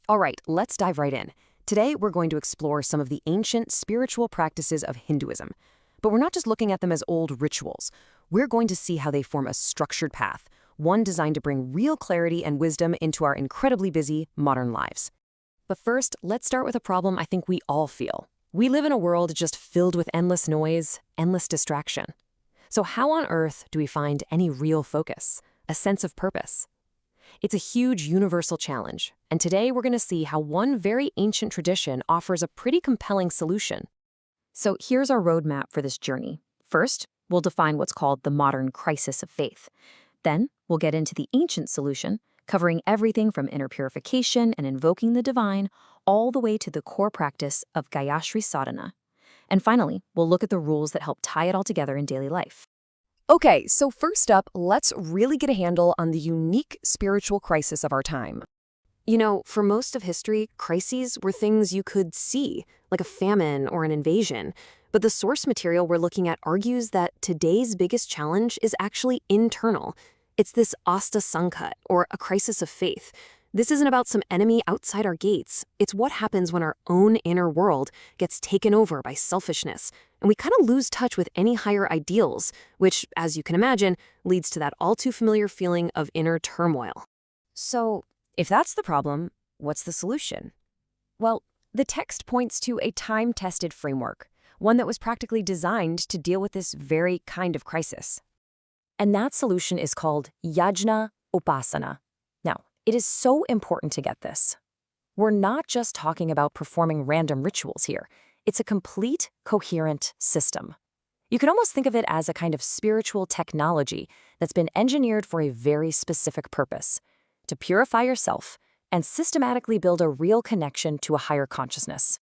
All right, let's dive right in. Today, we're going to explore some of the ancient spiritual practices of Hinduism. But we're not just looking at them as old rituals. We're going to see how they form a structured path, one designed to bring real clarity and wisdom into our incredibly busy modern lives. But first, let's start with a problem I think we all feel. We live in a world just filled with endless noise, endless distraction. So how on earth do we find any real focus, a sense of purpose? It's a huge universal challenge, and today we're going to see how one very ancient tradition offers a pretty compelling solution. So here's our roadmap for this journey. First, we'll define what's called the modern crisis of faith. Then, we'll get into the ancient solution, covering everything from inner purification and invoking the divine, all the way to the core practice of Gayatri sadhana. And finally, we'll look at the rules that help tie it all together in daily life. Okay, so first up, let's really get a handle on the unique spiritual crisis of our time. You know, for most of history, crises were things you could see, like a famine or an invasion. But the source material we're looking at argues that today's biggest challenge is actually internal. It's this Asta Sankat, or a crisis of faith. This isn't about some enemy outside our gates. It's what happens when our own inner world gets taken over by selfishness, and we kind of lose touch with any higher ideals, which, as you can imagine, leads to that all-too-familiar feeling of inner turmoil. So, if that's the problem, what's the solution? Well, the text points to a time-tested framework, one that was practically designed to deal with this very kind of crisis. And that solution is called Yajna Upasana. Now, it is so important to get this. We're not just talking about performing random rituals here. It's a complete, coherent system. You can almost think of it as a kind of spiritual technology that's been engineered for a very specific purpose: to purify yourself and systematically build a real connection to a higher consciousness.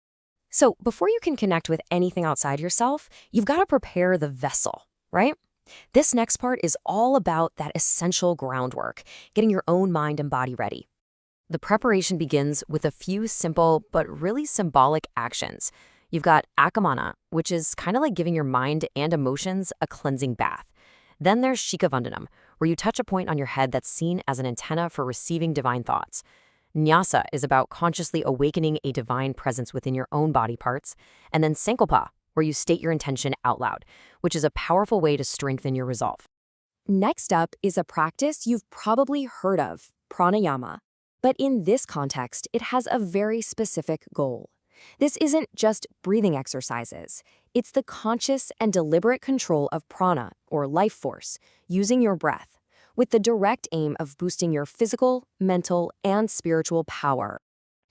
So before you can connect with anything outside yourself, you've got to prepare the vessel, right? This next part is all about that essential groundwork, getting your own mind and body ready. The preparation begins with a few simple but really symbolic actions. You've got akamana, which is kind of like giving your mind and emotions a cleansing bath. Then there's shikavandanam, where you touch a point on your head that's seen as an antenna for receiving divine thoughts. Nyasa is about consciously awakening a divine presence within your own body parts. And then sankalpa, where you state your intention out loud, which is a powerful way to strengthen your resolve. Next up is a practice you've probably heard of, pranayama. But in this context, it has a very specific goal. This isn't just breathing exercises. It's the conscious and deliberate control of prana, or life force, using your breath, with the direct aim of boosting your physical, mental, and spiritual power.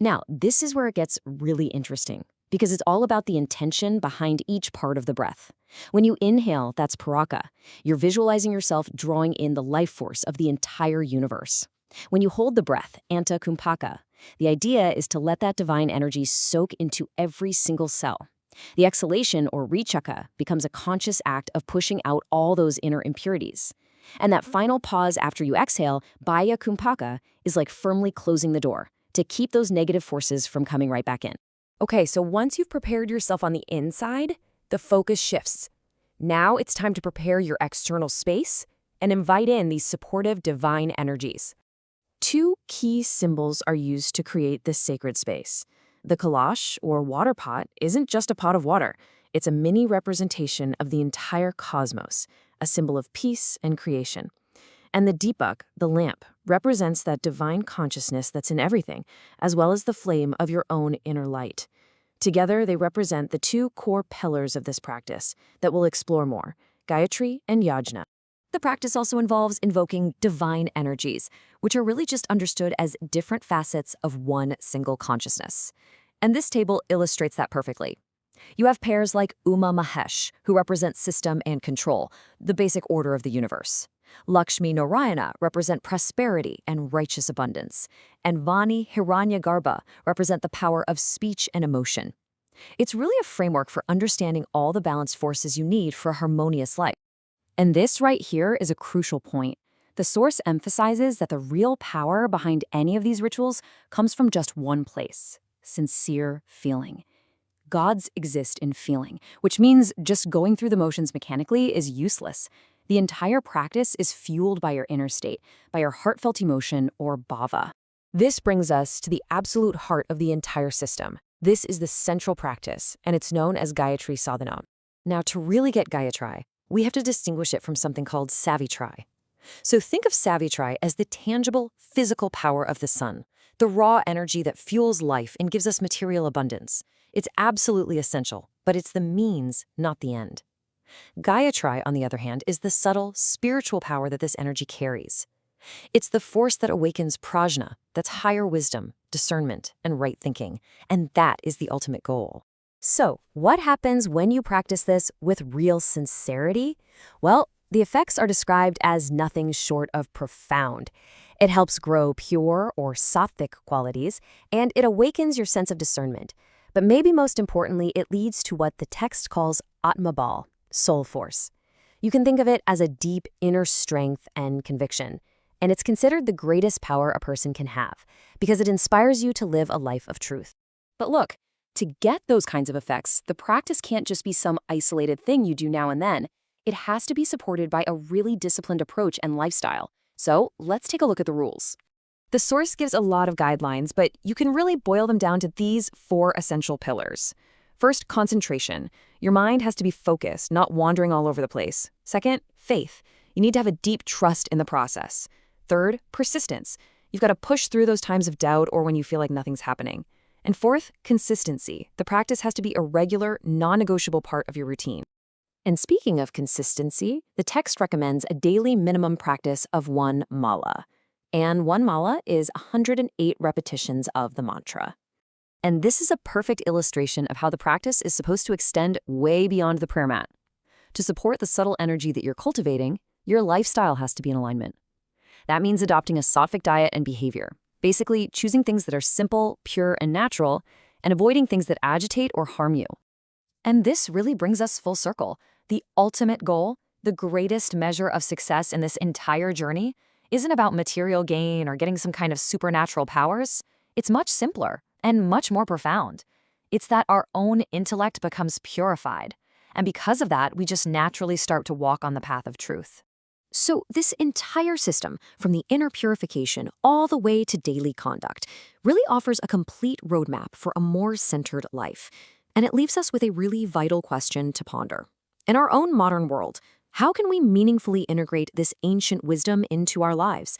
Now, this is where it gets really interesting, because it's all about the intention behind each part of the breath. When you inhale, that's paraka. You're visualizing yourself drawing in the life force of the entire universe. When you hold the breath, anta kumpaka, the idea is to let that divine energy soak into every single cell. The exhalation, or richaka, becomes a conscious act of pushing out all those inner impurities. And that final pause after you exhale, baya kumpaka, is like firmly closing the door to keep those negative forces from coming right back in. Okay, so once you've prepared yourself on the inside, the focus shifts. Now it's time to prepare your external space and invite in these supportive divine energies. Two key symbols are used to create this sacred space. The kalash, or water pot, isn't just a pot of water. It's a mini representation of the entire cosmos, a symbol of peace and creation. And the deepak, the lamp, represents that divine consciousness that's in everything, as well as the flame of your own inner light. Together, they represent the two core pillars of this practice that we'll explore more, Gayatri and Yajna. The practice also involves invoking divine energies, which are really just understood as different facets of one single consciousness. And this table illustrates that perfectly. You have pairs like Uma Mahesh, who represent system and control, the basic order of the universe. Lakshmi Narayana represent prosperity and righteous abundance. And Vani Hiranyagarbha represent the power of speech and emotion. It's really a framework for understanding all the balanced forces you need for a harmonious life. And this right here is a crucial point. The source emphasizes that the real power behind any of these rituals comes from just one place: sincere feeling. Gods exist in feeling, which means just going through the motions mechanically is useless. The entire practice is fueled by your inner state, by your heartfelt emotion, or bhava. This brings us to the absolute heart of the entire system. This is the central practice, and it's known as Gayatri Sadhana. Now, to really get Gayatri, we have to distinguish it from something called Savitri. So think of Savitri as the tangible, physical power of the sun, the raw energy that fuels life and gives us material abundance. It's absolutely essential, but it's the means, not the end. Gayatri, on the other hand, is the subtle, spiritual power that this energy carries. It's the force that awakens prajna, that's higher wisdom, discernment, and right thinking, and that is the ultimate goal. So, what happens when you practice this with real sincerity? Well, the effects are described as nothing short of profound. It helps grow pure or sattvic qualities, and it awakens your sense of discernment. But maybe most importantly, it leads to what the text calls Atmabal, soul force. You can think of it as a deep inner strength and conviction. And it's considered the greatest power a person can have, because it inspires you to live a life of truth. But look, to get those kinds of effects, the practice can't just be some isolated thing you do now and then. It has to be supported by a really disciplined approach and lifestyle. So let's take a look at the rules. The source gives a lot of guidelines, but you can really boil them down to these 4 essential pillars. First, concentration. Your mind has to be focused, not wandering all over the place. Second, faith. You need to have a deep trust in the process. Third, persistence. You've got to push through those times of doubt or when you feel like nothing's happening. And fourth, consistency. The practice has to be a regular, non-negotiable part of your routine. And speaking of consistency, the text recommends a daily minimum practice of 1 mala. And 1 mala is 108 repetitions of the mantra. And this is a perfect illustration of how the practice is supposed to extend way beyond the prayer mat. To support the subtle energy that you're cultivating, your lifestyle has to be in alignment. That means adopting a sattvic diet and behavior, basically choosing things that are simple, pure, and natural, and avoiding things that agitate or harm you. And this really brings us full circle. The ultimate goal, the greatest measure of success in this entire journey, isn't about material gain or getting some kind of supernatural powers. It's much simpler and much more profound. It's that our own intellect becomes purified, and because of that, we just naturally start to walk on the path of truth. So this entire system, from the inner purification all the way to daily conduct, really offers a complete roadmap for a more centered life. And it leaves us with a really vital question to ponder. In our own modern world, how can we meaningfully integrate this ancient wisdom into our lives?